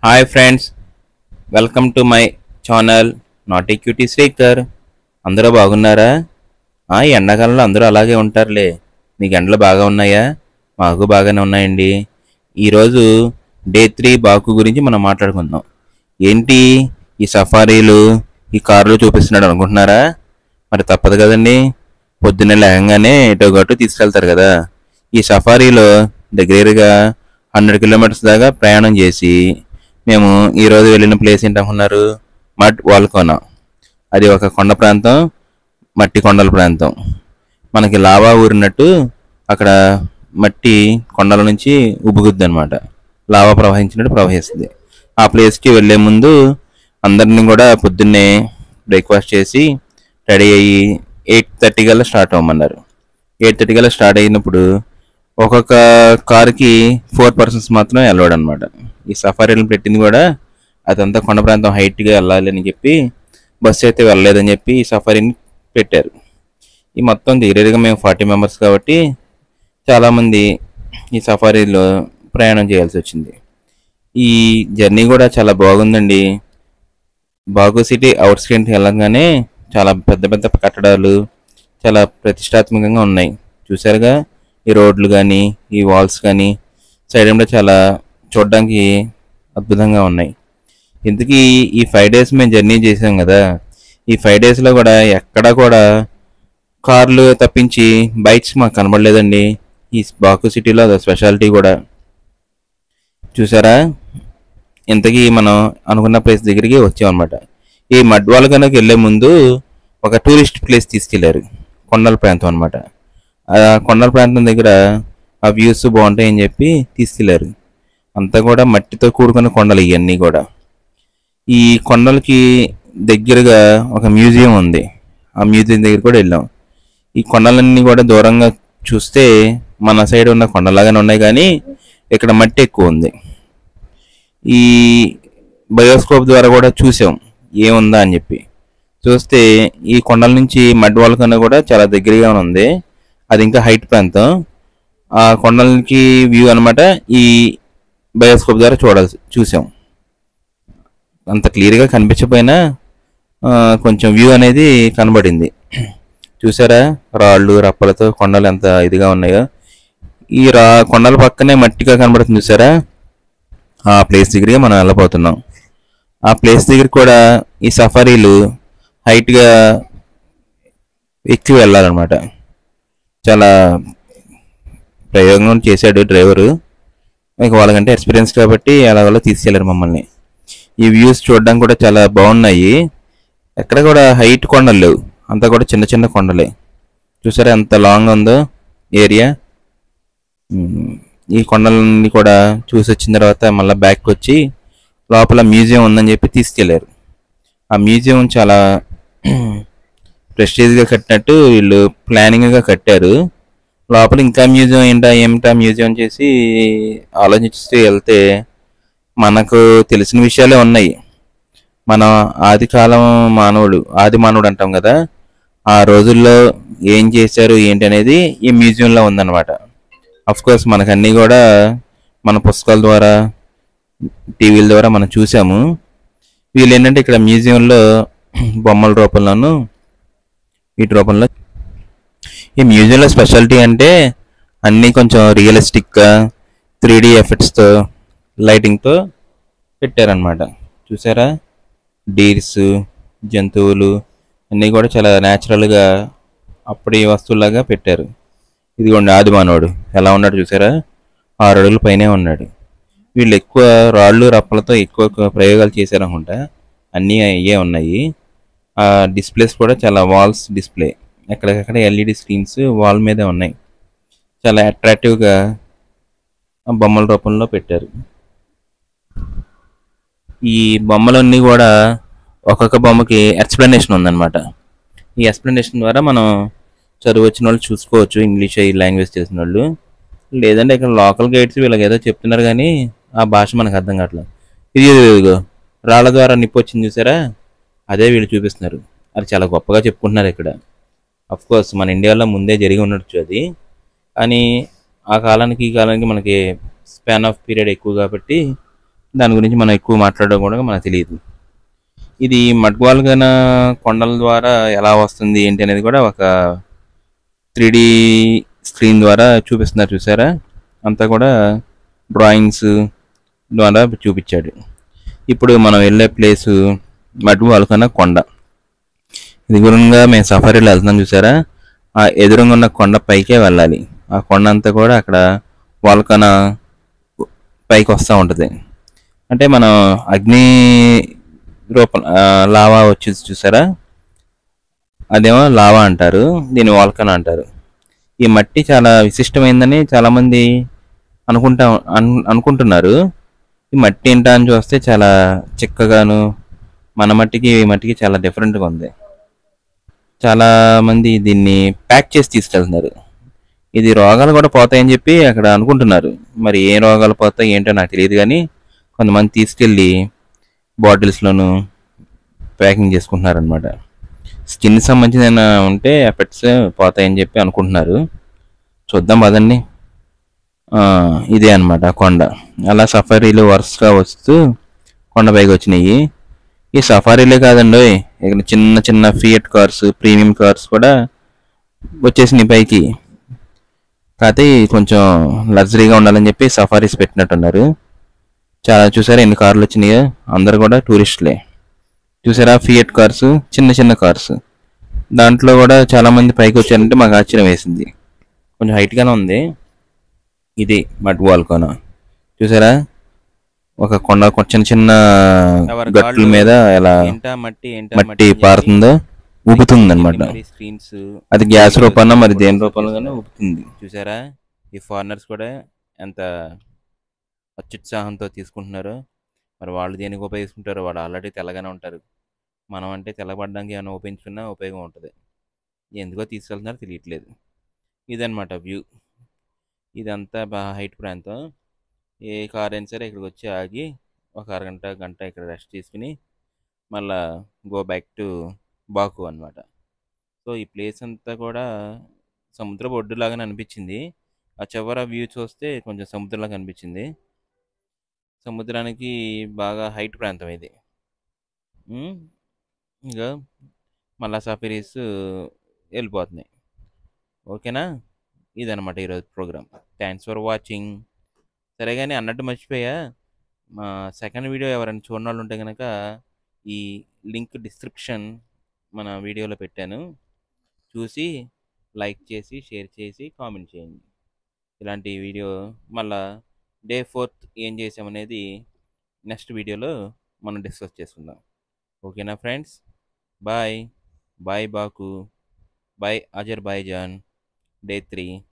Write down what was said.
Hi friends, welcome to my channel naughty cutie Srikar. అందరూ బాగున్నారా? ఈ ఎండాకాలంలో అందరూ అలాగే ఉంటారులే. మీకు ఎండలు బాగా ఉన్నాయా? మాకు బాగానే ఉన్నాయండి. ఈరోజు డే 3 బాకు గురించి మనం మాట్లాడుకుందాం. ఏంటి ఈ సఫారీలు, ఈ కార్లు చూపిస్తున్నాడు అనుకుంటున్నారా? మరి తప్పదు కదండి. పొద్దున్నే లేకంగానే ఎటో గట్టు తీసుకెళ్తారు కదా. ఈ సఫారీలో దగ్గరగా 100 కిలోమీటర్స్ దాకా ప్రయాణం చేసి మేము ఈరోజు వెళ్ళిన ప్లేస్ ఏంటనుకున్నారు? మడ్ వాల్కోనా. అది ఒక కొండ ప్రాంతం, మట్టి కొండల ప్రాంతం. మనకి లావా ఊరినట్టు అక్కడ మట్టి కొండల నుంచి ఉబ్బుగుద్ది అనమాట. లావా ప్రవహించినట్టు ప్రవహిస్తుంది. ఆ ప్లేస్కి వెళ్ళే ముందు అందరినీ కూడా పొద్దున్నే బ్రేక్ఫాస్ట్ చేసి రెడీ అయ్యి 8:30 కల్లా స్టార్ట్ అవ్వమన్నారు. 8:30 కల్లా స్టార్ట్ అయినప్పుడు ఒక్కొక్క కార్కి 4 persons మాత్రమే వెళ్ళాడు అనమాట. ఈ సఫారీలను పెట్టింది కూడా అదంతా కొండ ప్రాంతం హైట్గా వెళ్ళాలి అని చెప్పి బస్సు అయితే వెళ్ళలేదని చెప్పి ఈ సఫారీని పెట్టారు. ఈ మొత్తం దగ్గరగా మేము 40 members కాబట్టి చాలామంది ఈ సఫారీలో ప్రయాణం చేయాల్సి వచ్చింది. ఈ జర్నీ కూడా చాలా బాగుందండి. బాగు సిటీ అవుట్స్కట్స్కి వెళ్ళగానే చాలా పెద్ద పెద్ద కట్టడాలు చాలా ప్రతిష్టాత్మకంగా ఉన్నాయి. చూసారుగా ఈ రోడ్లు కానీ ఈ వాల్స్ కానీ సైడ్ ఏమిటో చాలా చూడడానికి అద్భుతంగా ఉన్నాయి. ఇంతకీ ఈ 5 days మేము జర్నీ చేసాం కదా. ఈ 5 daysలో కూడా ఎక్కడా కూడా కార్లు తప్పించి బైక్స్ మాకు కనబడలేదండి. ఈ బాకు సిటీలో అదో స్పెషాలిటీ కూడా. చూసారా, ఇంతకీ మనం అనుకున్న ప్లేస్ దగ్గరికి వచ్చామన్నమాట. ఈ మడ్వాల్ కనుక వెళ్ళే ముందు ఒక టూరిస్ట్ ప్లేస్ తీసుకెళ్లారు, కొండల ప్రాంతం అనమాట. ఆ కొండల ప్రాంతం దగ్గర ఆ వ్యూస్ బాగుంటాయని చెప్పి తీసుకెళ్లారు. అంతా కూడా మట్టితో కూడుకున్న కొండలు ఇవన్నీ కూడా. ఈ కొండలకి దగ్గరగా ఒక మ్యూజియం ఉంది. ఆ మ్యూజియం దగ్గర కూడా వెళ్ళాం. ఈ కొండలన్నీ కూడా దూరంగా చూస్తే మన సైడ్ ఉన్న కొండలాగానే ఉన్నాయి, కానీ ఇక్కడ మట్టి ఎక్కువ ఉంది. ఈ బయోస్కోప్ ద్వారా కూడా చూసాం ఏముందా అని చెప్పి. చూస్తే ఈ కొండల నుంచి మడ్వాల్ కన్నా కూడా చాలా దగ్గరగా ఉంది. అది ఇంకా హైట్ ప్రాంతం. ఆ కొండలకి వ్యూ అనమాట. ఈ బయోస్కోప్ ద్వారా చూసాం. అంత క్లియర్గా కనిపించకపోయినా కొంచెం వ్యూ అనేది కనబడింది. చూసారా, రాళ్ళు రప్పలతో కొండలు ఎంత ఇదిగా ఉన్నాయో. ఈ కొండల పక్కనే మట్టిగా కనబడుతుంది చూసారా. ఆ ప్లేస్ దగ్గరికి మనం వెళ్ళబోతున్నాం. ఆ ప్లేస్ దగ్గర కూడా ఈ సఫారీలు హైట్గా ఎక్కి వెళ్ళాలన్నమాట. చాలా ప్రయోగం చేశాడు డ్రైవరు. మీకు వాళ్ళకంటే ఎక్స్పీరియన్స్ కాబట్టి అలాగలా తీసుకెళ్లారు మమ్మల్ని. ఈ వ్యూస్ చూడడానికి కూడా చాలా బాగున్నాయి. ఎక్కడ కూడా హైట్ కొండలు లేవు, అంతా కూడా చిన్న చిన్న కొండలే. చూసారా ఎంత లాంగ్ ఉందో ఏరియా. ఈ కొండలన్నీ కూడా చూసి వచ్చిన తర్వాత మళ్ళీ బ్యాక్ వచ్చి లోపల మ్యూజియం ఉందని చెప్పి తీసుకెళ్లారు. ఆ మ్యూజియం చాలా ప్రెస్టీజ్గా కట్టినట్టు వీళ్ళు ప్లానింగ్గా కట్టారు. లోపల ఇంకా మ్యూజియం ఏమిటా మ్యూజియం చేసి ఆలోచిస్తూ వెళ్తే మనకు తెలిసిన విషయాలే ఉన్నాయి. మన ఆది మానవుడు అంటాం కదా. ఆ రోజుల్లో ఏం చేశారు ఏంటి అనేది ఈ మ్యూజియంలో ఉందన్నమాట. అఫ్కోర్స్ మనకన్నీ కూడా మన పుస్తకాల ద్వారా టీవీల ద్వారా మనం చూసాము. వీళ్ళు ఏంటంటే ఇక్కడ మ్యూజియంలో బొమ్మల రూపంలోనూ వీటి రూపంలో. ఈ మ్యూజియంలో స్పెషాలిటీ అంటే అన్నీ కొంచెం రియలిస్టిక్గా 3D ఎఫెక్ట్స్తో లైటింగ్తో పెట్టారనమాట. చూసారా, డీర్స్ జంతువులు అన్నీ కూడా చాలా న్యాచురల్గా అప్పటి వస్తువులాగా పెట్టారు. ఇదిగోండి ఆది మానవుడు ఎలా ఉన్నాడు చూసారా, 6 అడుగుల పైనే ఉన్నాడు. వీళ్ళు ఎక్కువ రాళ్ళు రప్పలతో ఎక్కువ ప్రయోగాలు చేశారనుకుంటా. అన్నీ అయ్యే ఉన్నాయి. ఆ డిస్ప్లేస్ కూడా చాలా వాల్స్ డిస్ప్లే, ఎక్కడికక్కడ LED స్క్రీన్స్ వాల్ మీదే ఉన్నాయి. చాలా అట్రాక్టివ్గా బొమ్మల రూపంలో పెట్టారు. ఈ బొమ్మలన్నీ కూడా ఒక్కొక్క బొమ్మకి ఎక్స్ప్లెనేషన్ ఉందన్నమాట. ఈ ఎక్స్ప్లెనేషన్ ద్వారా మనం చదువు వచ్చిన వాళ్ళు చూసుకోవచ్చు, ఇంగ్లీష్ ఈ లాంగ్వేజ్ తెలిసిన వాళ్ళు. లేదంటే ఇక్కడ లోకల్ గైడ్స్ వీళ్ళకి ఏదో చెప్తున్నారు కానీ ఆ భాష మనకు అర్థం కావట్లేదు. ఇదిగో రాళ్ళ ద్వారా నిప్పు వచ్చింది చూసారా, అదే వీళ్ళు చూపిస్తున్నారు. అది చాలా గొప్పగా చెప్పుకుంటున్నారు ఇక్కడ. అఫ్కోర్స్ మన ఇండియాలో ముందే జరిగి ఉండొచ్చు అది, కానీ ఆ కాలానికి ఈ కాలానికి మనకి స్పాన్ ఆఫ్ పీరియడ్ ఎక్కువ కాబట్టి దాని గురించి మనం ఎక్కువ మాట్లాడడం కూడా మనకు తెలియదు. ఇది మడ్వాల్గన కొండల ద్వారా ఎలా వస్తుంది ఏంటి అనేది కూడా ఒక 3D స్క్రీన్ ద్వారా చూపిస్తున్నారు చూసారా. అంతా కూడా డ్రాయింగ్స్ ద్వారా చూపించాడు. ఇప్పుడు మనం వెళ్ళే ప్లేసు మడ్వాల్గన కొండ. ఎదురుగా మేము సఫారీలో వెళ్తున్నాం చూసారా. ఆ ఎదురుగా ఉన్న కొండ పైకే వెళ్ళాలి. ఆ కొండ అంతా కూడా అక్కడ వాల్కన పైకి వస్తూ ఉంటుంది. అంటే మనం అగ్ని రూపం లావా వచ్చి చూసారా, అదేమో లావా అంటారు, దీన్ని వాల్కన్ అంటారు. ఈ మట్టి చాలా విశిష్టమైందని చాలామంది అనుకుంటా అనుకుంటున్నారు. ఈ మట్టి ఏంటా అని చూస్తే చాలా చిక్కగాను, మన మట్టికి ఈ మట్టికి చాలా డిఫరెంట్గా ఉంది. చాలా మంది దీన్ని ప్యాక్ చేసి తీసుకెళ్తున్నారు. ఇది రోగాలు కూడా పోతాయని చెప్పి అక్కడ అనుకుంటున్నారు. మరి ఏ రోగాలు పోతాయి ఏంటో నాకు తెలియదు, కానీ కొంతమంది తీసుకెళ్ళి బాటిల్స్లోను ప్యాకింగ్ చేసుకుంటున్నారనమాట. స్కిన్ సంబంధించిన ఉంటే ఎఫెక్ట్స్ పోతాయని చెప్పి అనుకుంటున్నారు. చూద్దాం పదండి. ఇదే అనమాట కొండ. అలా సఫారీలు వరుసగా వస్తూ కొండపైకి వచ్చినాయి. ఈ సఫారీలే కాదండి, ఇక్కడ చిన్న చిన్న ఫియట్ కార్స్, ప్రీమియం కార్స్ కూడా వచ్చేసినాయి పైకి. కాకపోతే కొంచెం లగ్జరీగా ఉండాలని చెప్పి సఫారీస్ పెట్టినట్టున్నారు. చాలా చూసారా ఎన్ని కార్లు వచ్చినాయో, అందరు కూడా టూరిస్టులే. చూసారా ఫియట్ కార్స్, చిన్న చిన్న కార్స్. దాంట్లో కూడా చాలా మంది పైకి వచ్చారంటే మాకు ఆశ్చర్యం వేసింది. కొంచెం హైట్గానే ఉంది. ఇది మడ్వాల్కోన చూసారా, ఒక కొండ చిన్న చిన్న గట్టుల మీద ఎలా మట్టి పారుతుందో, ఊపుతుంది అనమాట. అది గ్యాస్ రూపాన మరి దేని రూపంలోనే ఊపుతుంది. చూసారా ఈ ఫారినర్స్ కూడా ఎంత అత్యుత్సాహంతో తీసుకుంటున్నారు. మరి వాళ్ళు దేనికి ఉపయోగించుకుంటారు, వాళ్ళు ఆల్రెడీ తెల్లగానే ఉంటారు. మనం అంటే తెల్లబడడానికి ఏమైనా ఉపయోగించుకున్నా ఉపయోగం ఉంటుంది. ఎందుకో తీసుకెళ్తున్నారో తెలియట్లేదు. ఇదనమాట వ్యూ. ఇదంతా బాగా హైట్ ప్రాంతం. ఏ కార్ అయినా సరే ఇక్కడికి వచ్చి ఆగి ఒక అరగంట గంట ఇక్కడ రెస్ట్ తీసుకుని మళ్ళా గో బ్యాక్ టు బాకు అనమాట. సో ఈ ప్లేస్ అంతా కూడా సముద్రపు ఒడ్డులాగానే అనిపించింది. ఆ చివర వ్యూ చూస్తే కొంచెం సముద్రంలాగా అనిపించింది. సముద్రానికి బాగా హైట్ ప్రాంతం ఇది. ఇంకా మళ్ళా సఫరీస్ వెళ్ళిపోతున్నాయి. ఓకేనా, ఇదనమాట ఈరోజు ప్రోగ్రామ్. Thanks for watching. సరే కానీ అన్నట్టు మర్చిపోయా, మా సెకండ్ వీడియో ఎవరైనా చూడని వాళ్ళు ఉంటే కనుక ఈ లింక్ డిస్క్రిప్షన్ మన వీడియోలో పెట్టాను. చూసి లైక్ చేసి షేర్ చేసి కామెంట్ చేయండి. ఇలాంటి వీడియో మళ్ళా డే 4th ఏం చేసామనేది నెక్స్ట్ వీడియోలో మనం డిస్కస్ చేసుకుందాం. ఓకేనా ఫ్రెండ్స్, బాయ్ బాయ్ బాకు, బాయ్ అజర్బైజాన్ డే 3.